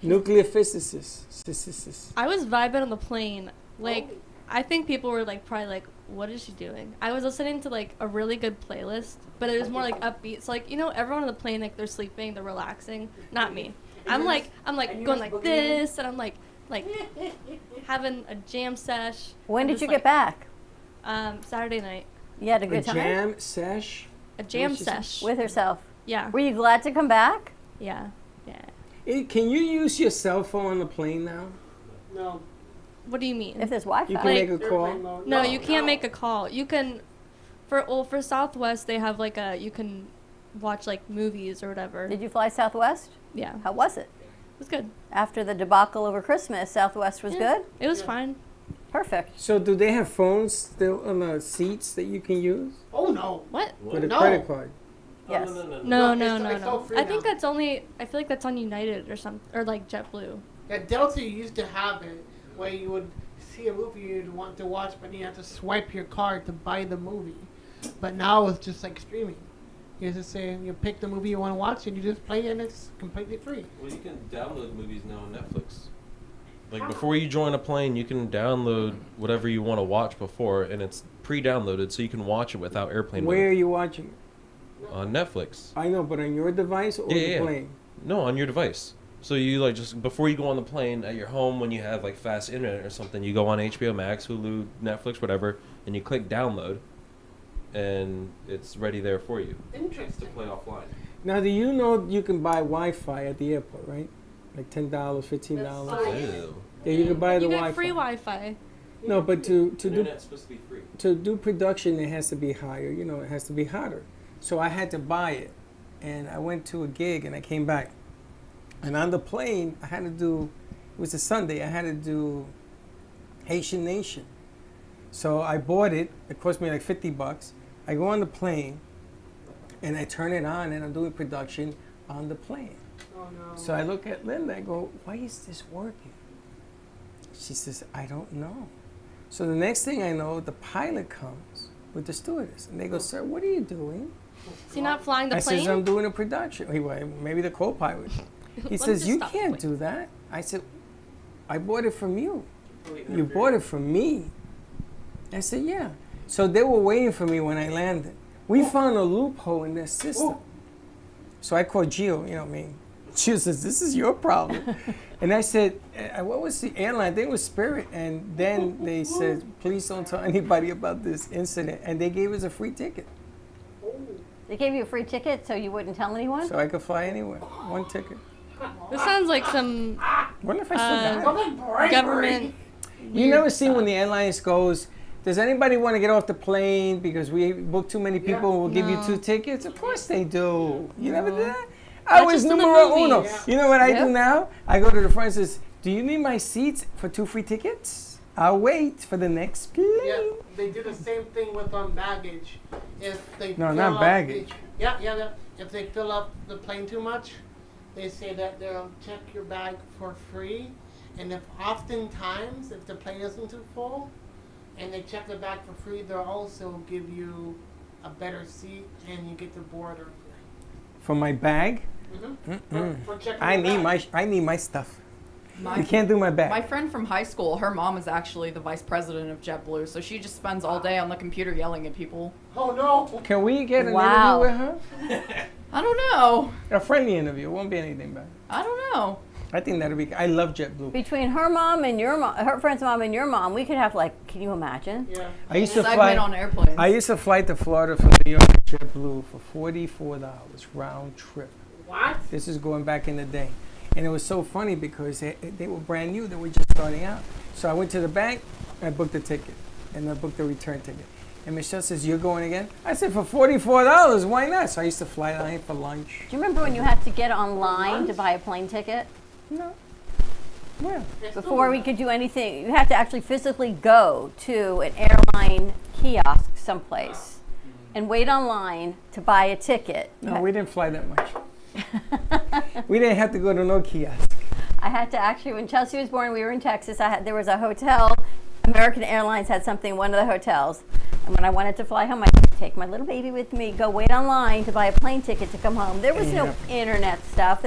Nuclear physicist. I was vibing on the plane. Like, I think people were like probably like, "What is she doing?" I was listening to like a really good playlist, but it was more like upbeat. So like, you know, everyone on the plane, like they're sleeping, they're relaxing. Not me. I'm like going like this, and I'm like having a jam sesh. When I'm did just, you like, get back? Saturday night. You had a A good time jam sesh. A jam What'd she say? sesh. with herself. Yeah. Were you glad to come back? Yeah. Yeah. Can you use your cell phone on the plane now? No. What do you mean? If there's Wi-Fi. You can Like- make a Airplane call. mode. No, you can't make a call. You can, for Southwest, they have like you can watch like movies or whatever. Did you fly Southwest? Yeah, it How was it? was good. After the debacle over Christmas, Southwest was good? It was fine. Perfect. So do they have phones still on the seats that you can use Oh, no. What? with a No. credit card? Yes. No, it's all free I think now. that's only. I feel like that's on United or something, or like JetBlue. Yeah, Delta used to have it where you would see a movie you'd want to watch, but you have to swipe your card to buy the movie. But now it's just like streaming. You just say you pick the movie you want to watch and you just play it and it's completely free. Well, you can download movies now on Netflix. Like before you join a plane, you can download whatever you want to watch before, and it's pre-downloaded, so you can watch it without airplane Where are mode you watching? on Netflix. I know, but on your device or Yeah, the yeah. plane? No, on your device. So you like just before you go on the plane at your home when you have like fast internet or something, you go on HBO Max, Hulu, Netflix, whatever, and you click download, and it's ready there for you to Interesting. play offline. Now, do you know you can buy Wi-Fi at the airport, right? Like $10, $15. Ew. Yeah, you can buy the You get Wi-Fi. free Wi-Fi. No, but to do Internet's supposed to be free. to do production, it has to be higher. You know, it has to be hotter. So I had to buy it, and I went to a gig, and I came back, and on the plane, I had to do. It was a Sunday. I had to do Haitian Nation. So I bought it. It cost me like $50. I go on the plane, and I turn it on, and I'm doing production on the plane. Oh no. So I look at Linda. I go, "Why is this working?" She says, "I don't know." So the next thing I know, the pilot comes with the stewardess, and they go, "Sir, what are you doing?" So you're not flying the I plane? says, "I'm doing a production." He went, maybe the co-pilot. He Let me says, just "You stop the can't plane." do that." I said, "I bought it from you. You bought it from me." I said, "Yeah." So they were waiting for me when I landed. We found a loophole in their system. So I called Gio, you know what I mean? Gio says, "This is your problem." And I said, what was the airline? I think it was Spirit. And then they said, "Please don't tell anybody about this incident." And they gave us a free ticket. They gave you a free ticket so you wouldn't tell anyone? So I could fly anywhere. One ticket. This sounds like some Wonder if I still got it. Bribery. government. You never see when the airlines goes, "Does anybody want to get off the plane because we booked too many people and we'll give you 2 tickets?" Of course they do. You never did that? I That's was just in the numero movies. uno. Yeah. You know what I Yep. do now? I go to the front and says, "Do you need my seats for 2 free tickets? I'll wait for the next plane." Yeah, they do the same thing with baggage. If they No, fill not up baggage. yeah. If they fill up the plane too much, they say that they'll check your bag for free. And if oftentimes, if the plane isn't too full, and they check the bag for free, they'll also give you a better seat, and you get to board early. For my bag? For checking I your need bag. I need my stuff. You My, can't do my bag. my friend from high school, her mom is actually the vice president of JetBlue, so she just spends all day on the computer yelling at people. Oh no! Can we get an Wow. interview with her? I don't know. A friendly interview. It won't be anything bad. I don't know. I think that'll be. I love JetBlue. Between her mom and your mom, her friend's mom and your mom, we could have like, can you imagine? Yeah. I used to Segment fly. on airplanes. I used to fly to Florida from New York to JetBlue for $44 round trip. What? This is going back in the day. And it was so funny because they were brand new. They were just starting out. So I went to the bank, I booked a ticket, and I booked a return ticket. And Michelle says, "You're going again?" I said, "For $44, why not?" So I used to fly down here for lunch. Do you remember when you had to get online to buy a plane ticket? No. Where? Before we could do anything, you had to actually physically go to an airline kiosk someplace and wait online to buy a ticket. No, we didn't fly that much. We didn't have to go to no kiosk. I had to actually, when Chelsea was born, we were in Texas. There was a hotel. American Airlines had something in one of the hotels. And when I wanted to fly home, I could take my little baby with me, go wait online to buy a plane ticket to come home. There was no internet stuff.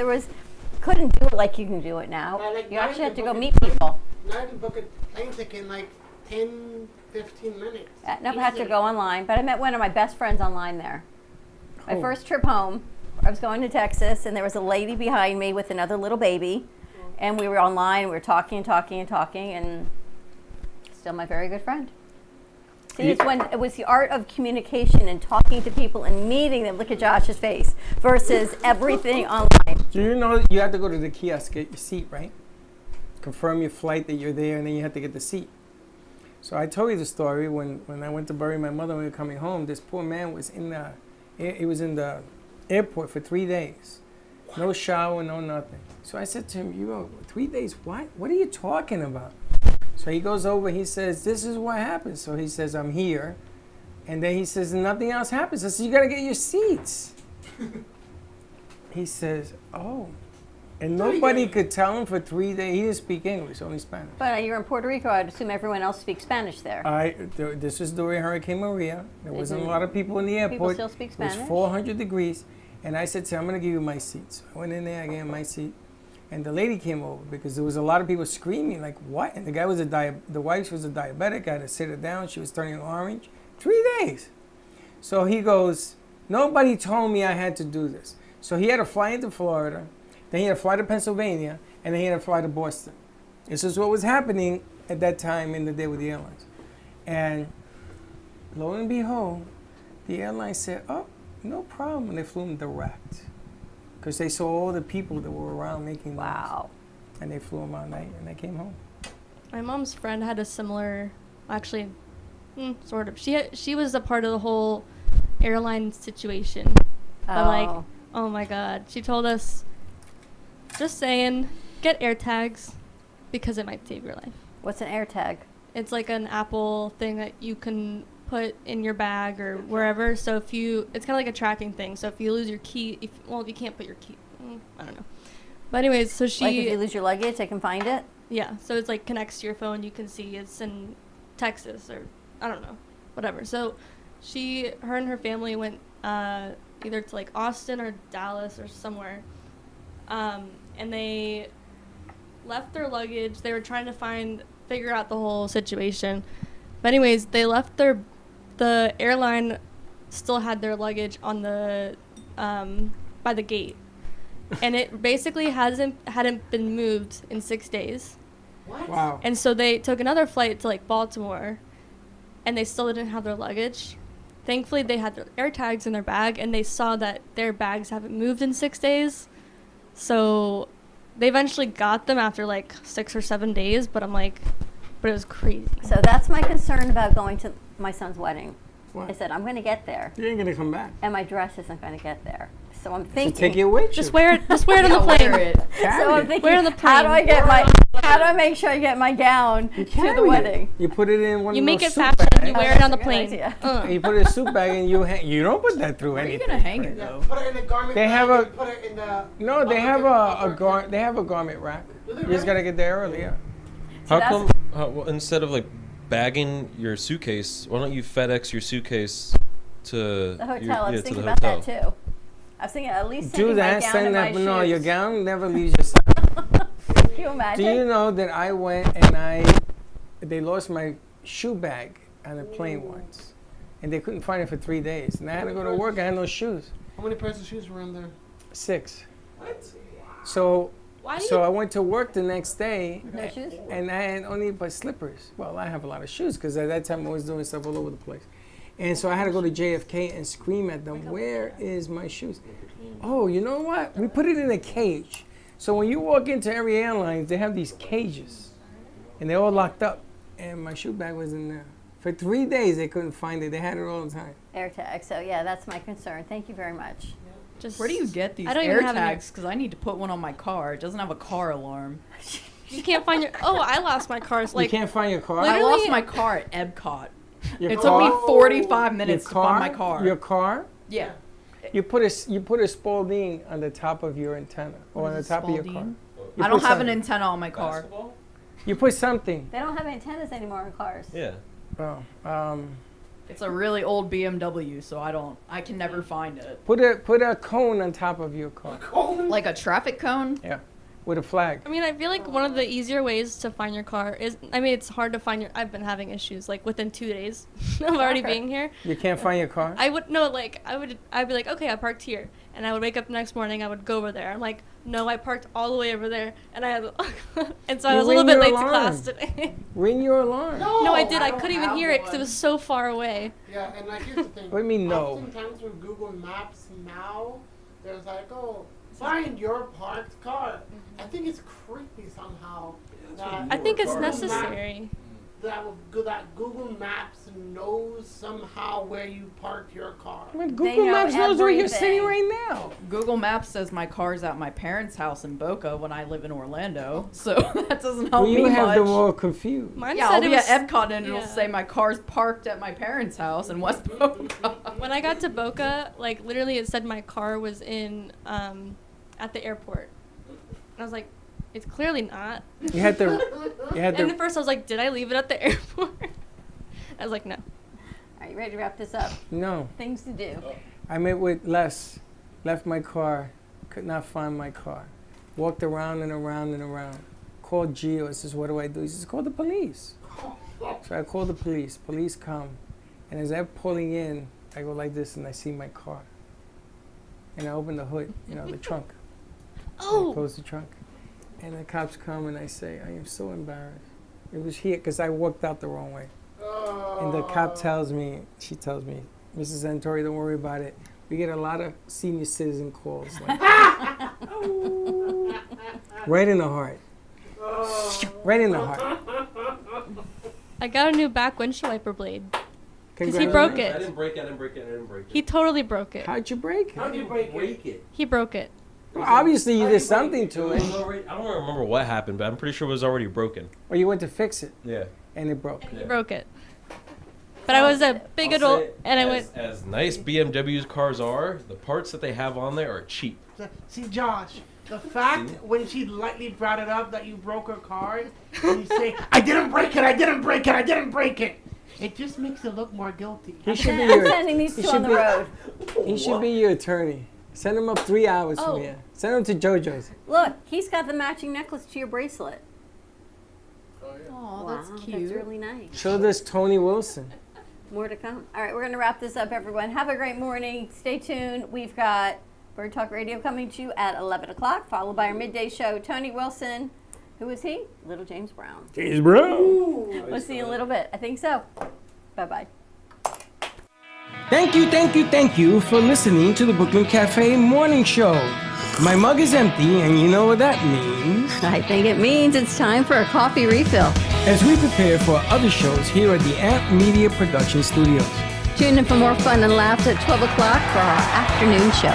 Couldn't do it like you can do it now. Like You actually had to go book meet people. Now I can book a plane ticket in like 10, 15 minutes. I never had to go online, but I met one of my best friends online there. My Oh. first trip home, I was going to Texas, and there was a lady behind me with another little baby, and we were online. We were talking and talking and talking, and still my very good friend. See, it's when it was the art of communication and talking to people and meeting them. Look at Josh's face versus everything online. Do you know you have to go to the kiosk, get your seat, right? Confirm your flight that you're there, and then you have to get the seat. So I told you the story when I went to bury my mother when we were coming home. This poor man was in the airport for 3 days. No shower, no nothing. So I said to him, "You go 3 days? What? What are you talking about?" So he goes over, he says, "This is what happened." So he says, "I'm here." And then he says, "Nothing else happens." I said, "You got to get your seats." He says, "Oh." And nobody could tell him for 3 days. He didn't speak English, only Spanish. But you're in Puerto Rico. I'd assume everyone else speaks Spanish there. This was during Hurricane Maria. There wasn't a Mhm. lot of people in the airport. People still speak It Spanish? was 400 degrees. And I said to him, "I'm going to give you my seat." So I went in there, I gave him my seat. And the lady came over because there was a lot of people screaming, like, "What?" And the guy was the wife was a diabetic. I had to sit her down. She was turning orange. 3 days. So he goes, "Nobody told me I had to do this." So he had to fly into Florida. Then he had to fly to Pennsylvania, and then he had to fly to Boston. This is what was happening at that time in the day with the airlines. And lo and behold, the airline said, oh, no problem. And they flew him direct. Because they saw all the people that were around making noise. Wow. And they flew him all night, and they came home. My mom's friend had a similar, actually, sort of. She was a part of the whole airline situation. But like, Oh. oh my God, she told us, just saying, get AirTags because it might save your life. What's an AirTag? It's like an Apple thing that you can put in your bag or wherever. So if you, it's kind of like a tracking thing. So if you lose your key, if you can't put your key, I don't know. But anyways, so she. Like if you lose your luggage, they can find it? Yeah, so it's like connects to your phone. You can see it's in Texas or I don't know, whatever. So her and her family went either to like Austin or Dallas or somewhere, and they left their luggage. They were trying to figure out the whole situation. But anyways, they left the airline still had their luggage on the by the gate. And it basically hadn't been moved in 6 days. What? Wow. And so they took another flight to like Baltimore, and they still didn't have their luggage. Thankfully, they had their AirTags in their bag, and they saw that their bags haven't moved in 6 days. So they eventually got them after like 6 or 7 days, but it was crazy. So that's my concern about going to my son's wedding. What? I said, I'm going to get there, You ain't going to come back. and my dress isn't going to get there. So I'm So thinking. take it with you. Just wear it on the Yeah, plane. wear it. So I'm thinking, Wear on the how do I plane. how do I make sure I get my gown to Carry the it. wedding? You put it in one You of make those it suit fashion. bags. You wear that's it on a the good plane. idea. You put it in a suit bag and you don't put that through Where are you anything. gonna hang it Yeah, though? put it in the garment They bag have and a- put it in the. No, they have They a garment rack. Do they You just really? gotta get there early. Yeah. How that's- come well, instead of like bagging your suitcase, why don't you FedEx your suitcase to The hotel. your, I was yeah, to thinking the about hotel? that too. I was thinking at least Do sending my that. gown Send and that. my No, your shoes. gown never leaves your side. Can you imagine? Do you know that I went and they lost my shoe bag on a plane once, and they couldn't find it for 3 days, and I had to go to work. I had no shoes. How many pairs of shoes were in there? 6. What? So Why do so you? I went to work the next day, No shoes? and I had only but slippers. Well, I have a lot of shoes because at that time I was doing stuff all over the place. And so I had to go to JFK and scream at them, where is my shoes? Oh, you know what? We put it in a cage. So when you walk into every airline, they have these cages. And they're all locked up. And my shoe bag was in there. For 3 days, they couldn't find it. They had it all the time. AirTag. So yeah, that's my concern. Thank you very much. Just Where do you get these I don't even have any- AirTags? Because I need to put one on my car. It doesn't have a car alarm. You can't find your. Oh, I lost my car. It's You like can't find your car? I Literally- lost my car at Epcot. Your It car? took me 45 Your minutes to find my car. Your car? Yeah. You put a Spalding on the top of your antenna or What on the is a top of your car. Spalding? You I don't put have an something. antenna on my car. You put something. They don't have antennas anymore in cars. Yeah. Oh, It's a really old BMW, so I can never find it. put a cone on top of your car. Like a traffic cone? Yeah, with a flag. I mean, I feel like one of the easier ways to find your car is, I mean, it's hard to find your, I've been having issues, like, within 2 days of already being here. You can't find your car. I'd be like, okay, I parked here. And I would wake up the next morning, I would go over there. I'm like, no, I parked all the way over there. And and so I You was a little ring bit your late alarm. to class today. Ring your alarm. No, I did. I don't couldn't even have hear it because it one. was so far away. Yeah, and like here's the thing. What do you mean, no? Oftentimes with Google Maps now, there's like, oh, find your parked car. I think it's creepy somehow. That I think it's Google necessary. that Google Maps knows somehow where you parked your car. I mean, They Google know Maps knows where you're sitting everything. right now. Google Maps says my car's at my parents' house in Boca when I live in Orlando, so that doesn't help Well, you me have much. them all confused. Mine Yeah, said I'll it be was, at Epcot and it'll yeah. say my car's parked at my parents' house in West Boca. When I got to Boca, like, literally it said my car was in, at the airport. And I was like, it's clearly not. You had to. You had And to. at first I was like, did I leave it at the airport? I was like, no. Are you ready to wrap this up? No, Things to do. I met with Les. Left my car. Could not find my car. Walked around and around and around. Called Gio. He says, "What do I do?" He says, "Call the police." So I called the police. Police come, and as I'm pulling in, I go like this, and I see my car. And I open the hood, the trunk. I Oh, close the trunk. And the cops come and I say, I am so embarrassed. It was here because I walked out the wrong way. And the cop tells me, she tells me, Mrs. Santori, don't worry about it. We get a lot of senior citizen calls. Like, right in the heart. Right in the heart. I got a new back windshield wiper blade. Because he Congratulations. broke I it. didn't break it. I didn't break it. I didn't break it. He totally broke it. How'd you break it? How'd you break it? He broke it. Well, obviously you did something to It it. was already, I don't remember what happened, but I'm pretty sure it was already broken. Or you went to fix it Yeah. and it broke. He broke it. But I was a big adult, and I went. As nice BMW's cars are, the parts that they have on there are cheap. See, Josh, the fact when she lightly brought it up that you broke her car, and you say, I didn't break it, I didn't break it, I didn't break it. It just makes it look more guilty. He should be I'm your, sending these he two should on the be- road. he should be your attorney. Send him up 3 hours Oh. from here. Send him to JoJo's. Look, he's got the matching necklace to your bracelet. Oh, Wow, that's cute. That's really nice. So does Tony Wilson. More to come. All right, we're going to wrap this up, everyone. Have a great morning. Stay tuned. We've got Bird Talk Radio coming to you at 11 o'clock, followed by our midday show. Tony Wilson. Who is he? Little James Brown. James Brown. We'll see you in a little bit. I think so. Bye-bye. Thank you for listening to the Brooklyn Cafe Morning Show. My mug is empty, and you know what that means. I think it means it's time for a coffee refill. As we prepare for other shows here at the Amp Media Production Studios. Tune in for more fun and laughs at 12 o'clock for our afternoon show.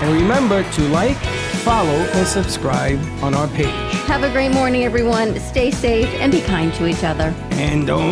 And remember to like, follow, and subscribe on our page. Have a great morning, everyone. Stay safe and be kind to each other. And don't